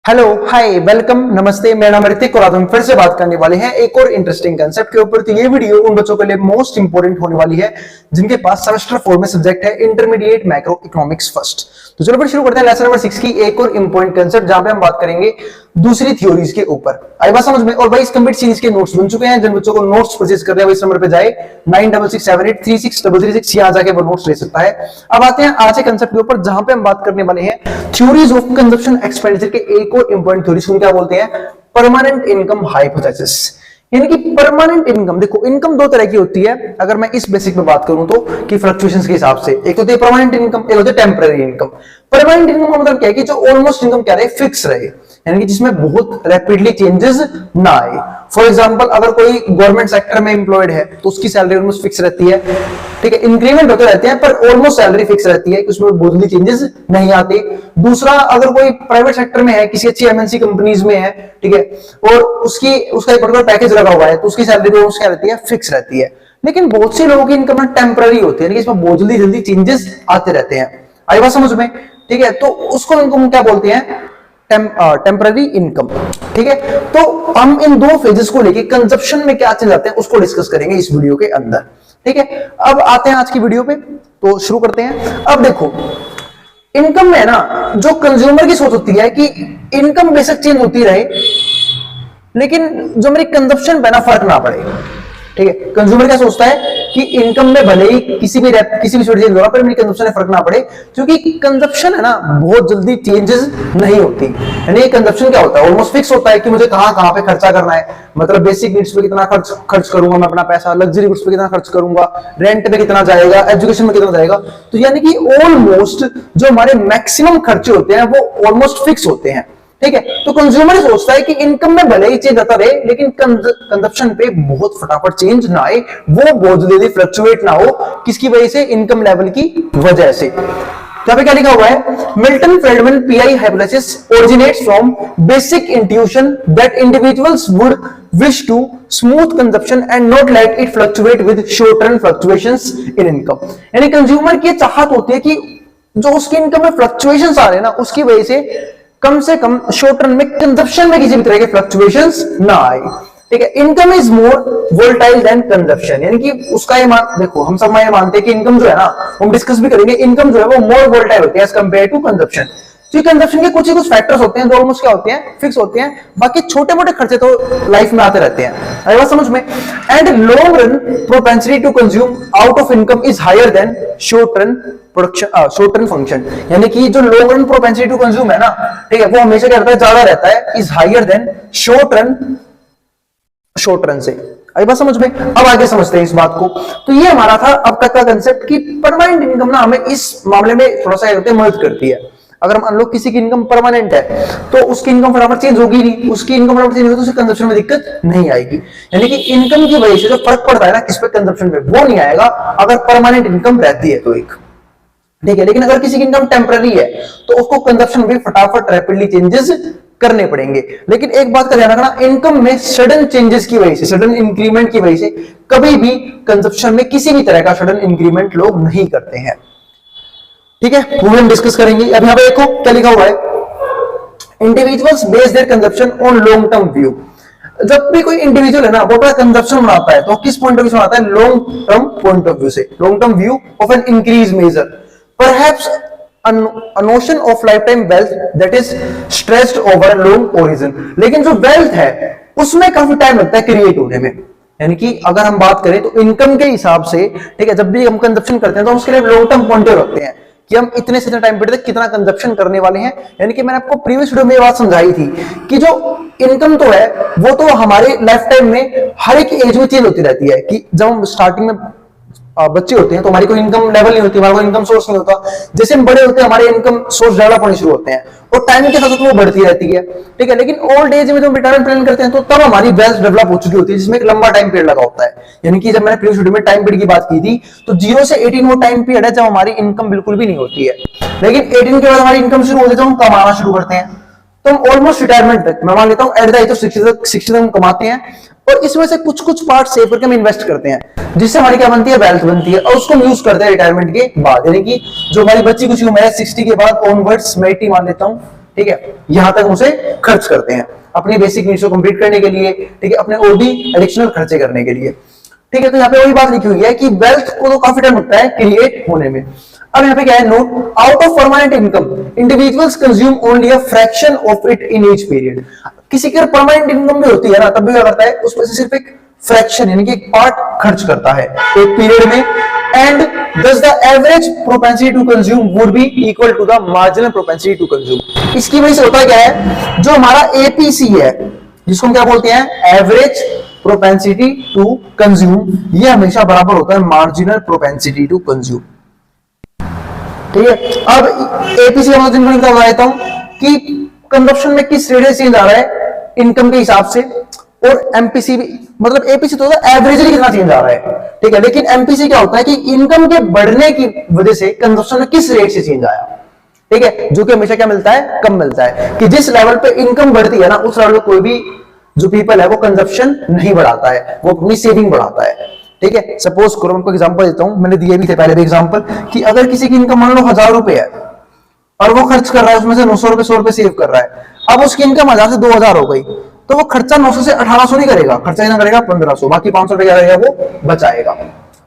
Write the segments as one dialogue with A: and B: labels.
A: Hello, हाय, welcome, नमस्ते। मेरा नाम ऋतिक और आज हम फिर से बात करने वाले हैं एक और इंटरेस्टिंग कंसेप्ट के ऊपर। तो ये वीडियो उन बच्चों के लिए मोस्ट इंपोर्टेंट होने वाली है जिनके पास सेमेस्टर 4 में सब्जेक्ट है इंटरमीडिएट मैक्रो इकोनॉमिक्स फर्स्ट। तो चलो फिर शुरू करते हैं लेसन नंबर 6 की एक और इंपॉर्टेंट कंसेप्ट जहां पे हम बात करेंगे दूसरी थ्योरीज के ऊपर। आई बात समझ में? और भाई इस कंप्लीट सीरीज के नोट्स बन चुके हैं। जिन बच्चों को नोट्स परचेज करने हैं इस नंबर पे जाए 9667836336 यहां जाके वो नोट्स ले सकता है। अब आते हैं आज के कंसेप्ट के ऊपर जहां पे हम बात करने वाले हैं थ्योरीज ऑफ कंजप्शन एक्सपेंडिचर के एक और इंपॉर्टेंट थ्योरी को क्या बोलते हैं? Permanent income hypothesis. यानी कि परमानेंट इनकम, देखो इनकम दो तरह की होती है अगर मैं इस बेसिक पे बात करूं तो, कि फ्लक्चुएशंस के हिसाब से। एक होती है परमानेंट इनकम, एक होती है टेम्पररी इनकम। परमानेंट इनकम का मतलब क्या है कि जो ऑलमोस्ट इनकम क्या रहे, फिक्स रहे, यानी कि जिसमें बहुत रैपिडली चेंजेस ना आए। फॉर एग्जांपल अगर कोई गवर्नमेंट सेक्टर में एम्प्लॉयड है तो उसकी सैलरी ऑलमोस्ट फिक्स रहती है, ठीक है, इंक्रीमेंट होते रहते हैं पर ऑलमोस्ट सैलरी फिक्स रहती है कि उसमें बहुत जल्दी चेंजेस नहीं आते। दूसरा, अगर कोई प्राइवेट सेक्टर में है, किसी अच्छी एमएनसी कंपनीज में है, ठीक है, और उसका एक पर्टिकुलर पैकेज लगा हुआ है तो उसकी सैलरी ऑलमोस्ट क्या रहती है, फिक्स रहती है। लेकिन बहुत से लोगों की इनकम टेम्पररी होती है, यानी कि इसमें बहुत जल्दी जल्दी चेंजेस आते रहते हैं। आई बात समझ में? ठीक है, तो उसको इनकम क्या बोलते हैं? Temporary income. ठीक है, तो हम इन दो फेजेस को लेके कंजप्शन में क्या चेंज आते हैं उसको डिस्कस करेंगे इस वीडियो के अंदर। ठीक है, अब आते हैं आज की वीडियो पे, तो शुरू करते हैं। अब देखो इनकम में ना जो कंज्यूमर की सोच होती है कि इनकम बेशक चेंज होती रहे लेकिन जो मेरी कंजप्शन पे ना फर्क ना पड़े। ठीक है, कंज्यूमर क्या सोचता है कि इनकम में भले ही किसी भी छोटी चेंज होगा पर मेरी कंजप्शन में फर्क ना पड़े, क्योंकि कंजप्शन है ना बहुत जल्दी चेंजेस नहीं होती। यानी कंजप्शन क्या होता है, ऑलमोस्ट फिक्स होता है कि मुझे कहां कहां पे खर्चा करना है। मतलब बेसिक नीड्स पे कितना खर्च करूंगा मैं अपना पैसा, लग्जरी गुड्स पे कितना खर्च करूंगा, रेंट पे कितना जाएगा, एजुकेशन में कितना जाएगा। तो यानी कि ऑलमोस्ट जो हमारे मैक्सिमम खर्चे होते हैं वो ऑलमोस्ट फिक्स होते हैं। ठीक है, तो कंज्यूमर सोचता है कि इनकम में भले ही चेंज आता रहे लेकिन कंजप्शन पे बहुत फटाफट चेंज ना आए, वो बहुत जल्दी फ्लक्चुएट ना हो। किसकी वजह से? इनकम लेवल की वजह से। यहाँ पे क्या लिखा हुआ है? Milton Friedman PI hypothesis originates from basic intuition that individuals would wish to smooth consumption and not let it fluctuate with short term fluctuations in income. यानी कंज्यूमर की चाहत होती है कि जो उसकी इनकम में फ्लक्चुएशंस आ रहे हैं ना उसकी वजह से कम शॉर्ट टर्म में कंजप्शन में किसी भी तरह के फ्लक्चुएशंस ना आए। ठीक है, income is more volatile than consumption. यानी कि उसका ये देखो हम सब ये मानते हैं कि इनकम जो है ना, हम डिस्कस भी करेंगे, इनकम जो है वो मोर वोलेटाइल होती है एज कंपेयर टू कंजप्शन। तो कंजप्शन के कुछ ही कुछ फैक्टर्स होते हैं जो ऑलमोस्ट क्या होते हैं, फिक्स होते हैं। बाकी छोटे मोटे खर्चे तो लाइफ में आते रहते हैं। आई बात समझ में? And long run propensity to consume out of income is higher than short run short term function. यानी कि जो long run propensity to consume है ना, ठीक है, वो हमेशा क्या रहता है, ज्यादा रहता है, is higher than short run से। आई बात समझ में? अब आगे समझते हैं इस बात को। तो ये हमारा था अब तक का कंसेप्ट कि परमानेंट इनकम ना हमें इस मामले में थोड़ा सा मदद करती है। अगर मान लो किसी की इनकम परमानेंट है तो उसकी इनकम फटाफट चेंज होगी नहीं, उसकी इनकम फटाफट चेंज होगी तो उसकी कंजप्शन में दिक्कत नहीं आएगी। यानी कि इनकम की वजह से जो फर्क पड़ता है ना किस पे, कंजप्शन पे, वो नहीं आएगा अगर परमानेंट इनकम रहती है तो एक। ठीक है, लेकिन अगर किसी की इनकम टेम्पररी है तो उसको कंजप्शन भी फटाफट रैपिडली चेंजेस करने पड़ेंगे। लेकिन एक बात का ध्यान रखना, इनकम में सडन चेंजेस की वजह से, सडन इंक्रीमेंट की वजह से कभी भी कंजप्शन में किसी भी तरह का सडन इंक्रीमेंट लोग नहीं करते हैं। ठीक है, वो हम डिस्कस करेंगे। अब यहां पे देखो क्या लिखा हुआ है, individuals base their consumption on long term view. जब भी कोई इंडिविजुअल है ना वो अपना कंजप्शन बनाता है तो किस पॉइंट ऑफ व्यू से बनाता है? Long term point of view से, long term view of an increase measure, perhaps a notion of lifetime wealth that is stretched over a long horizon। लेकिन जो वेल्थ है उसमें काफी टाइम लगता है क्रिएट होने में। यानी कि अगर हम बात करें तो इनकम के हिसाब से, ठीक है, जब भी हम कंजप्शन करते हैं तो उसके लिए लॉन्ग टर्म पॉइंट रखते हैं कि हम इतने से इतने टाइम पीरियड तक कितना कंजप्शन करने वाले हैं। यानी कि मैंने आपको प्रीवियस वीडियो में ये बात समझाई थी कि जो इनकम तो है वो तो हमारे लाइफ टाइम में हर एक एज में चेंज होती रहती है। कि जब हम स्टार्टिंग में बच्चे होते हैं तो हमारी कोई इनकम लेवल नहीं होती, हमारा कोई इनकम सोर्स नहीं होता। जैसे हम बड़े होते हैं हमारे इनकम सोर्स डेवलप होने शुरू होते हैं और टाइम के साथ वो बढ़ती रहती है। ठीक है, लेकिन ओल्ड एज में जब रिटायरमेंट प्लान करते हैं तो तब हमारी वेल्थ डेवलप हो चुकी होती है जिसमें एक लंबा टाइम पीरियड लगा होता है। यानी कि जब मैंने प्रीवियस वीडियो में टाइम पीरियड की बात की थी तो 0 से 18 वो टाइम पीरियड है जब हमारी इनकम बिल्कुल भी नहीं होती है। लेकिन 18 के बाद हमारी इनकम शुरू होती है, जब हम कमाना शुरू करते हैं तो हम ऑलमोस्ट रिटायरमेंट तक, मैं मान लेता हूं एट द एज ऑफ 60 तक हम कमाते हैं और इसमें से कुछ पार्ट सेव करके हम इन्वेस्ट करते हैं जिससे हमारी क्या बनती है, वेल्थ बनती है और उसको हम यूज करते हैं रिटायरमेंट के बाद। यानी कि जो हमारी बच्ची कुछ उम्र है 60 के बाद ऑनवर्ड्स, मैं 80 मान लेता हूं, ठीक है, यहां तक उसे खर्च करते हैं अपनी बेसिक नीड्स को कंप्लीट करने के लिए, ठीक है, अपने और भी एडिशनल खर्चे करने के लिए, ठीक है। तो यहाँ पे वही बात लिखी हुई है कि वेल्थ को तो काफी टाइम लगता है क्रिएट होने में। अब यहाँ पे क्या है, note, out of permanent income individuals consume only a fraction of it in each period. किसी की परमानेंट इनकम भी होती है ना, तब भी क्या करता है, उसमें से सिर्फ एक फ्रैक्शन यानी कि एक पार्ट खर्च करता है एक पीरियड में, and thus the average propensity to consume would be equal to the marginal propensity to consume। इसकी वजह से होता क्या है, जो हमारा एपीसी है जिसको हम क्या बोलते हैं, एवरेज प्रोपेंसिटी टू कंज्यूम, ये हमेशा बराबर होता है मार्जिनल प्रोपेंसिटी टू कंज्यूम, ठीक है। अब एपीसी का मतलब बता देता हूं कि कंजप्शन में किस रेट से चेंज आ रहा है इनकम के हिसाब से, और एमपीसी भी, मतलब एपीसी तो एवरेजली कितना चेंज आ रहा है, ठीक है, लेकिन एमपीसी क्या होता है कि इनकम के बढ़ने की वजह से कंजप्शन में किस रेट से चेंज आया, ठीक है, जो कि हमेशा क्या मिलता है, कम मिलता है, कि जिस लेवल पे इनकम बढ़ती है ना उस लेवल पे कोई भी जो पीपल है वो कंजप्शन नहीं बढ़ाता है, वो अपनी सेविंग बढ़ाता है, ठीक है। सपोज करो, मैं एग्जांपल देता हूं, मैंने दिए भी थे पहले भी एग्जांपल, कि अगर किसी की इनकम मान लो 1000 रुपए है और वो खर्च कर रहा है उसमें से 900 रुपए 100 रुपए सेव कर रहा है, अब उसकी इनकम 1000 से 2000 हो गई, तो वो खर्चा 900 से 1800 नहीं करेगा, खर्चा कितना करेगा, 1500, बाकी 500 रुपए क्या रहेगा, वो बचाएगा।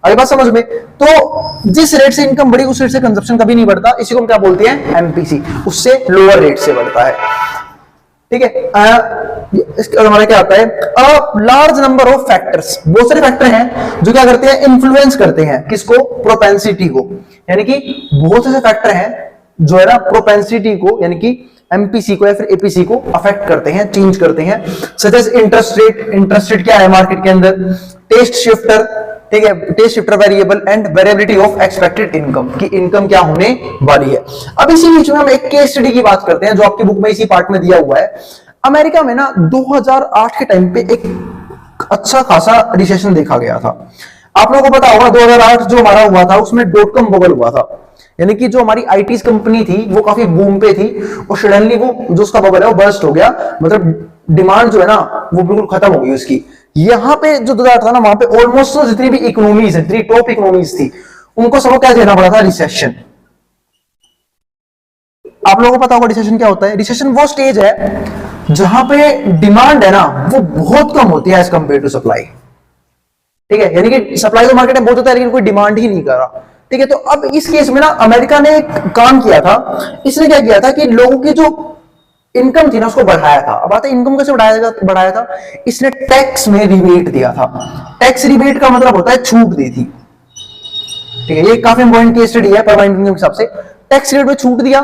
A: अरे बात समझ में, तो जिस रेट से इनकम बढ़ी उस रेट से कंजप्शन कभी नहीं बढ़ता, इसी को हम क्या बोलते हैं, एमपीसी, उससे लोअर रेट से बढ़ता है, ठीक है। इसके हमारा क्या आता है, लार्ज नंबर ऑफ फैक्टर्स, बहुत सारे फैक्टर हैं जो क्या करते हैं, इन्फ्लुएंस करते हैं किसको, प्रोपेंसिटी को, यानी कि बहुत से फैक्टर हैं जो है ना प्रोपेंसिटी को यानी कि एमपीसी को या फिर एपीसी को अफेक्ट करते हैं, चेंज करते हैं, such as interest rate, interest rate क्या है मार्केट के अंदर, टेस्ट शिफ्टर, ठीक है, taste shifter variable and variability of expected income, की इनकम क्या होने वाली है। अब इसी बीच में हम एक केस स्टडी की बात करते हैं जो आपकी बुक में इसी पार्ट में दिया हुआ है। अमेरिका में ना 2008 के टाइम पे एक अच्छा खासा रिसेशन देखा गया था। आप लोगों को पता होगा 2008 जो हमारा हुआ था उसमें डॉट कॉम बबल हुआ था, यानी कि जो हमारी आईटी कंपनी थी वो काफी बूम पे थी और सडनली वो जो उसका बबल है वो बर्स्ट हो गया, मतलब डिमांड जो है ना वो बिल्कुल खत्म हो गई उसकी। यहाँ पे जो 2008 था ना वहां पे ऑलमोस्ट जितनी भी इकोनॉमीज है, जितनी टॉप इकोनॉमीज थी, उनको सबको क्या देना पड़ा था, रिसेशन। आप लोगों को पता होगा रिसेशन क्या होता है, रिसेशन वो स्टेज है जहां पे डिमांड है ना वो बहुत कम होती है एज कंपेयर टू सप्लाई, ठीक है, यानी कि सप्लाई तो मार्केट में बहुत होता है लेकिन कोई डिमांड ही नहीं कर रहा, ठीक है। तो अब इस केस में ना अमेरिका ने एक काम किया था, इसने क्या किया था कि लोगों की जो इनकम थी ना उसको बढ़ाया था। अब आता है इनकम कैसे बढ़ाया था, इसने टैक्स में रिबेट दिया था। टैक्स रिबेट का मतलब होता है छूट दी थी, ठीक है, ये काफी इंपॉर्टेंट केस स्टडी है परमानेंट इनकम के हिसाब से। टैक्स रेट में छूट दिया,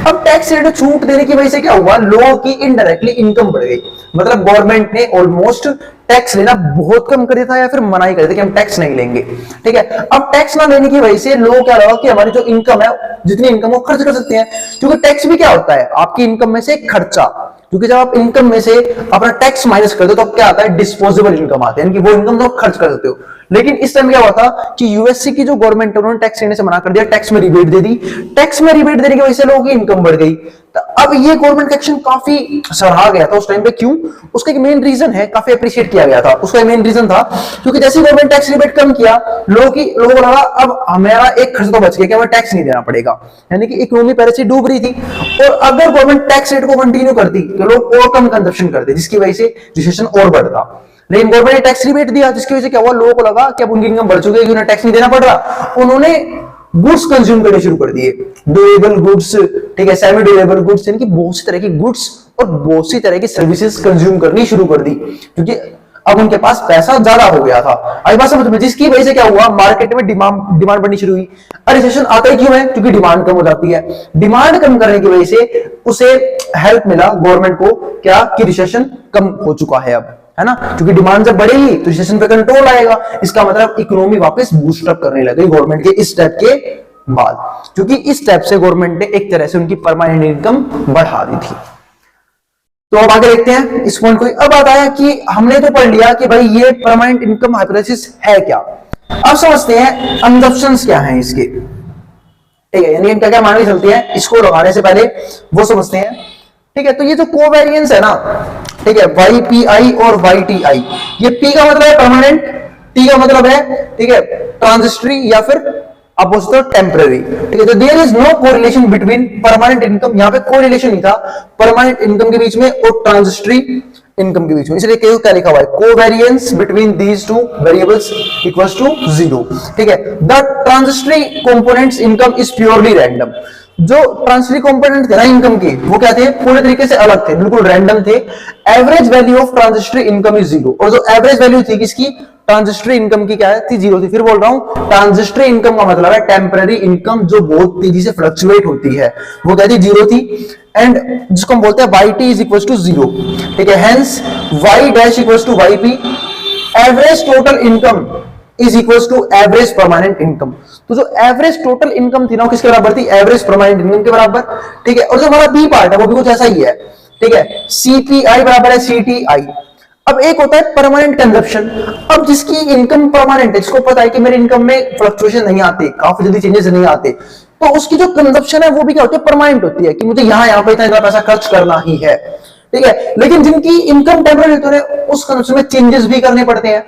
A: अब टैक्स रेट में छूट देने की वजह से क्या हुआ, लोगों की इनडायरेक्टली इनकम बढ़ गई, मतलब गवर्नमेंट ने ऑलमोस्ट टैक्स लेना बहुत कम कर दिया था या फिर मनाही कर दिया कि हम टैक्स नहीं लेंगे, ठीक है। अब टैक्स ना लेने की वजह से लोगों क्या लगा कि हमारी जो इनकम है जितनी इनकम वो खर्च कर सकते हैं, क्योंकि टैक्स भी क्या होता है आपकी इनकम में से खर्चा, क्योंकि जब आप इनकम में से अपना टैक्स माइनस करते हो तो क्या आता है, डिस्पोजेबल इनकम आती है, यानी कि वो इनकम तो खर्च कर सकते हो। लेकिन इस टाइम क्या हुआ था कि यूएससी की जो गवर्नमेंट है उन्होंने टैक्स लेने से मना कर दिया, टैक्स में रिबेट दे दी, टैक्स में रिबेट देने की वजह से लोगों की इनकम बढ़ गई। तो अब ये गवर्नमेंट का एक्शन काफी सराहा गया था उस टाइम पे, क्यों, उसका एक मेन रीजन है, काफी अप्रिशिएट किया गया था, उसका मेन रीजन था क्योंकि जैसे गवर्नमेंट टैक्स रिबेट कम किया, लोगों को लगा अब हमारा एक खर्च तो बच गया कि हमें टैक्स नहीं देना पड़ेगा, यानी कि इकोनॉमी पहले से डूब रही थी। और अगर गवर्नमेंट टैक्स रेट को कंटिन्यू करती तो लोग और कम कंजप्शन करते, जिसकी वजह से रिसेशन और बढ़ता। लेकिन गवर्नमेंट ने टैक्स रिबेट दिया जिसकी वजह से क्या हुआ, लोगों को लगा कि अब उनकी इनकम बढ़ चुकी है, उन्हें टैक्स नहीं देना पड़ रहा, उन्होंने गुड्स कंज्यूम करने शुरू कर दिए, ड्यूरेबल गुड्स, ठीक है, सेमी ड्यूरेबल गुड्स, यानी कि बहुत सी तरह की गुड्स और बहुत सी तरह की सर्विसेज कंज्यूम करनी शुरू कर दी, क्योंकि अब उनके पास पैसा ज्यादा हो गया था। आई बात समझ में, जिसकी वजह से क्या हुआ, मार्केट में डिमांड बढ़नी शुरू हुई। रिसेशन आता ही क्यों है, क्योंकि डिमांड कम हो जाती है। डिमांड कम करने की वजह से उसे हेल्प मिला गवर्नमेंट को, क्या कि रिसेशन कम हो चुका है अब, है ना, क्योंकि डिमांड जब बढ़ेगी तो रिसेशन पे कंट्रोल आएगा, इसका मतलब इकोनॉमी वापस बूस्ट अप करने लगी गवर्नमेंट के इस स्टेप के बाद, क्योंकि इस स्टेप से गवर्नमेंट ने एक तरह से उनकी परमानेंट इनकम बढ़ा दी थी। तो अब आगे देखते हैं इस पॉइंट को। अब आता है कि हमने तो पढ़ लिया कि भाई ये परमानेंट इनकम हाइपोथेसिस है क्या, अब समझते हैं असम्पशंस क्या हैं इसके, ठीक है, यानी क्या क्या मान के चलते हैं, इसको लगाने से पहले वो समझते हैं, ठीक है। तो ये जो कोवेरिएंस है ना, ठीक है, YPI और YTI, ये P का मतलब है परमानेंट, T का मतलब है, ठीक है, ट्रांजिस्टरी या फिर आप बोल सकते हो टेम्पररी, ठीक है। तो there is no correlation between permanent income, यहां पे कोरिलेशन नहीं था परमानेंट इनकम के बीच में और ट्रांजिस्टरी इनकम के बीच में, इसलिए क्या लिखा हुआ है, covariance between these two variables equals to 0, ठीक है। The transitory components income is purely random, जो ट्रांजिस्टरी कंपोनेंट थे ना इनकम के, वो क्या थे, पूरे तरीके से अलग थे, बिल्कुल रैंडम थे। Average value of transitory income is 0, और जो एवरेज वैल्यू थी किसकी, ट्रांजिस्टरी इनकम की, क्या थी, 0 थी। फिर बोल रहा हूं ट्रांजिस्टरी इनकम का मतलब है टेम्पररी इनकम जो बहुत तेजी से फ्लक्चुएट होती है, वो क्या थी, 0 थी। एंड जिसको हम बोलते हैं Y T is equal to 0, ठीक है। Hence Y dash equal to Y P, average total income is equal to average permanent income. तो जो एवरेज टोटल इनकम थी ना, किसके बराबर थी, एवरेज परमानेंट इनकम के बराबर, ठीक है। और जो हमारा बी पार्ट है वो भी कुछ ऐसा ही है, ठीक है। सीपीआई बराबर है सीटीआई। अब एक होता है परमानेंट कंजप्शन, अब जिसकी इनकम परमानेंट है, जिसको पता है कि मेरी इनकम में फ्लक्चुएशन नहीं आते, काफी जल्दी चेंजेस नहीं आते, तो उसकी जो कंजप्शन है वो भी क्या होती है, परमानेंट होती है, कि मुझे यहां पे इतना पैसा खर्च करना ही है, ठीक है। लेकिन जिनकी इनकम टेम्पररी होती है, उस कंजप्शन में चेंजेस भी करने पड़ते हैं,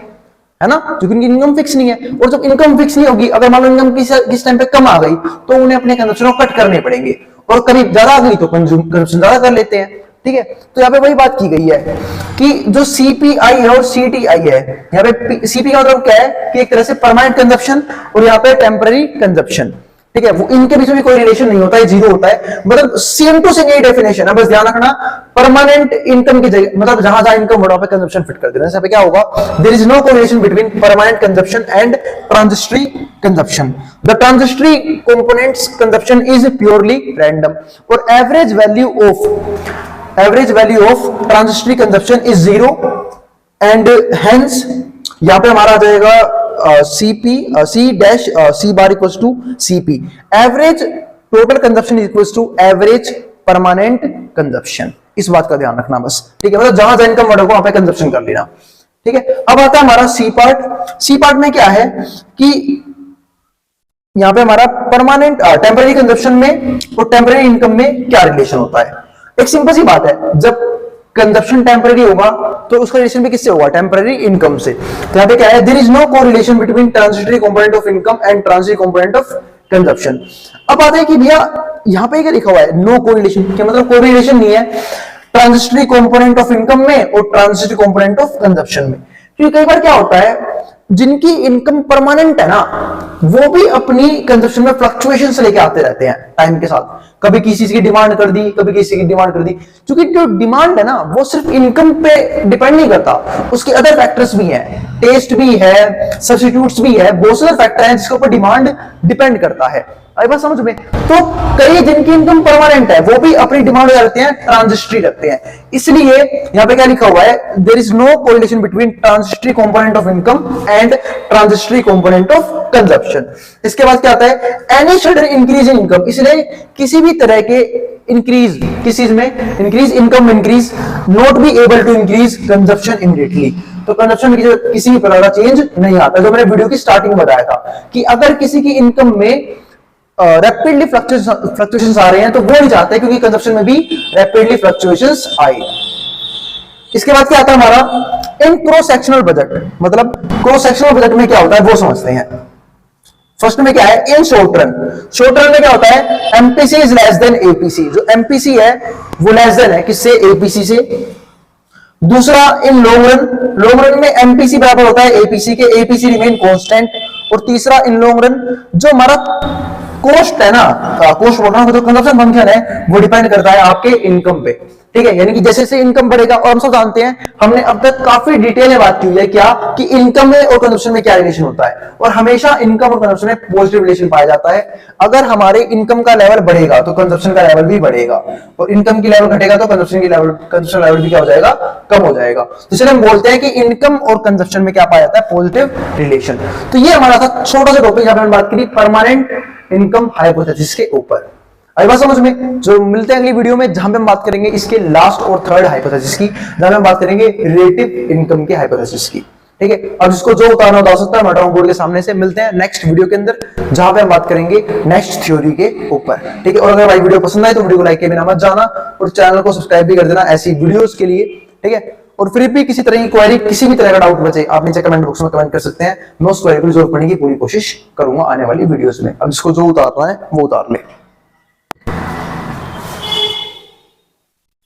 A: है ना, क्योंकि उनकी इनकम फिक्स नहीं है। और जब इनकम फिक्स नहीं होगी, अगर मान लो इनकम किस टाइम पे कम आ गई, तो उन्हें अपने कंजप्शन को कट करने पड़ेंगे, और कभी ज्यादा आ गई तो कंजप्शन ज्यादा कर लेते हैं, ठीक है। तो यहाँ पे वही बात की गई है कि जो सीपीआई है और सीटीआई है, यहाँ पे सीपी का मतलब क्या है कि एक तरह से परमानेंट कंजप्शन, और यहाँ पे टेम्पररी कंजप्शन, ठीक है। वो इनके बीच में कोई रिलेशन नहीं होता है, 0 होता है, मतलब सेम टू सेम यही डेफिनेशन है, बस ध्यान रखना परमानेंट इनकम की जगह, मतलब जहां जहां इनकम बढ़ा पे कंजप्शन फिट कर देना। जैसे पे क्या होगा, there is no correlation between permanent consumption and transitory consumption, the transitory components consumption is purely random, और average value of transitory consumption is 0, and hence यहां पे हमारा आ जाएगा c dash c bar equals to c p, average total consumption equals to average permanent consumption. इस बात का ध्यान रखना बस, ठीक है। मतलब जहां जहां इनकम बढ़ेगा वहां पे कंजप्शन कर लेना, ठीक है। अब आता है हमारा सी पार्ट। सी पार्ट में क्या है कि यहां पे हमारा परमानेंट टेम्पररी कंजप्शन में और टेम्पररी इनकम में क्या रिलेशन होता है। एक सिंपल सी बात है, जब कंजप्शन टेम्पररी होगा तो उसका रिलेशन भी किससे होगा, टेम्पररी इनकम से। तो यहाँ पे क्या है, there is no correlation between transitory component of income and transitory component of consumption. अब बात है कि भैया यहाँ पे क्या लिखा हुआ है, नो कोरिलेशन, क्या मतलब कोई रिलेशन नहीं है ट्रांजिटरी कंपोनेंट ऑफ इनकम में और ट्रांजिटरी कंपोनेंट ऑफ कंजप्शन में। क्योंकि कई बार क्या होता है, जिनकी इनकम परमानेंट है ना, वो भी अपनी कंजप्शन में फ्लक्चुएशन से लेके आते रहते हैं टाइम के साथ, कभी किसी चीज की डिमांड कर दी, कभी किसी की डिमांड कर दी। क्योंकि जो डिमांड है ना, वो सिर्फ इनकम पे डिपेंड नहीं करता, उसके अदर फैक्टर्स भी हैं, टेस्ट भी है, सब्स्टिट्यूट्स भी है, बहुत सारे फैक्टर हैं जिसके ऊपर डिमांड डिपेंड करता है। आई बात समझ में। तो कई जिनकी इनकम परमानेंट है वो भी अपनी डिमांड रखते हैं, ट्रांजिस्टरी रखते हैं। इसलिए यहाँ पे क्या लिखा हुआ है, there is no correlation between transitory component of income and transitory component of consumption. इसके बाद क्या आता है, any sudden increase in income, इसलिए किसी भी तरह के इंक्रीज, किस चीज में increase, income increase, not be able to increase consumption immediately. तो कंजप्शन में किसी भी प्रकार का चेंज नहीं आता। जो मैंने वीडियो की स्टार्टिंग में बताया था कि अगर किसी की इनकम में रैपिडली फ्लक्चुएशंस आ रहे हैं तो वो नहीं चाहते क्योंकि कंजप्शन में भी रैपिडली फ्लक्चुएशंस आए। इसके बाद क्या आता है हमारा, इन क्रॉस सेक्शनल बजट, मतलब क्रॉस सेक्शनल बजट में क्या होता है वो समझते हैं। फर्स्ट में क्या है, in short run, short run में क्या होता है, MPC is less than APC, जो एमपीसी है वो लेस देन है किससे, एपीसी से। दूसरा in long run, long run में एमपीसी बराबर होता है एपीसी के, एपीसी रिमेन कांस्टेंट। और तीसरा इन लॉन्ग रन, जो हमारा कॉस्ट है ना, कॉस्ट बोल रहा हूं, जो कंजप्शन फंक्शन है वो डिपेंड करता है आपके इनकम पे, ठीक है। यानी कि जैसे जैसे इनकम बढ़ेगा, और हम सब जानते हैं, हमने अब तक काफी डिटेल में बात की हुई है क्या, कि इनकम में और कंजप्शन में क्या रिलेशन होता है, और हमेशा इनकम और कंजप्शन में पॉजिटिव रिलेशन पाया जाता है। अगर हमारे इनकम का लेवल बढ़ेगा तो कंजप्शन का लेवल भी बढ़ेगा, और इनकम की लेवल घटेगा तो कंजप्शन लेवल भी क्या हो जाएगा, कम हो जाएगा। तो इसलिए हम बोलते हैं कि इनकम और कंजप्शन में क्या पाया जाता है, पॉजिटिव रिलेशन। तो ये हमारा था छोटा सा टॉपिक, जहां पे हमने बात करी परमानेंट इनकम हाइपोथेसिस के ऊपर। आई बात समझ में। जो मिलते हैं अगली वीडियो में, जहां पे हम बात करेंगे इसके लास्ट और थर्ड हाइपोथेसिस की, जहां हम बात करेंगे रिलेटिव इनकम के हाइपोथेसिस की, ठीक है। अब जिसको जो उतारना उतार सकता है, मैं हटाऊं बोर्ड के सामने से। मिलते हैं नेक्स्ट वीडियो के अंदर, जहां पे हम बात करेंगे नेक्स्ट थ्योरी के ऊपर, ठीक है। और अगर भाई वीडियो पसंद आए तो वीडियो को लाइक किए बिना मत जाना, और चैनल को सब्सक्राइब भी कर देना ऐसी वीडियोस के लिए, ठीक है। और फिर भी किसी तरह की क्वेरी, किसी भी तरह का डाउट बचे, आप नीचे कमेंट बॉक्स में कमेंट कर सकते हैं। मैं उस क्वेरी को रिजॉल्व करने की पूरी कोशिश करूंगा आने वाली वीडियोस में। अब इसको जो उतारना है वो उतार ले।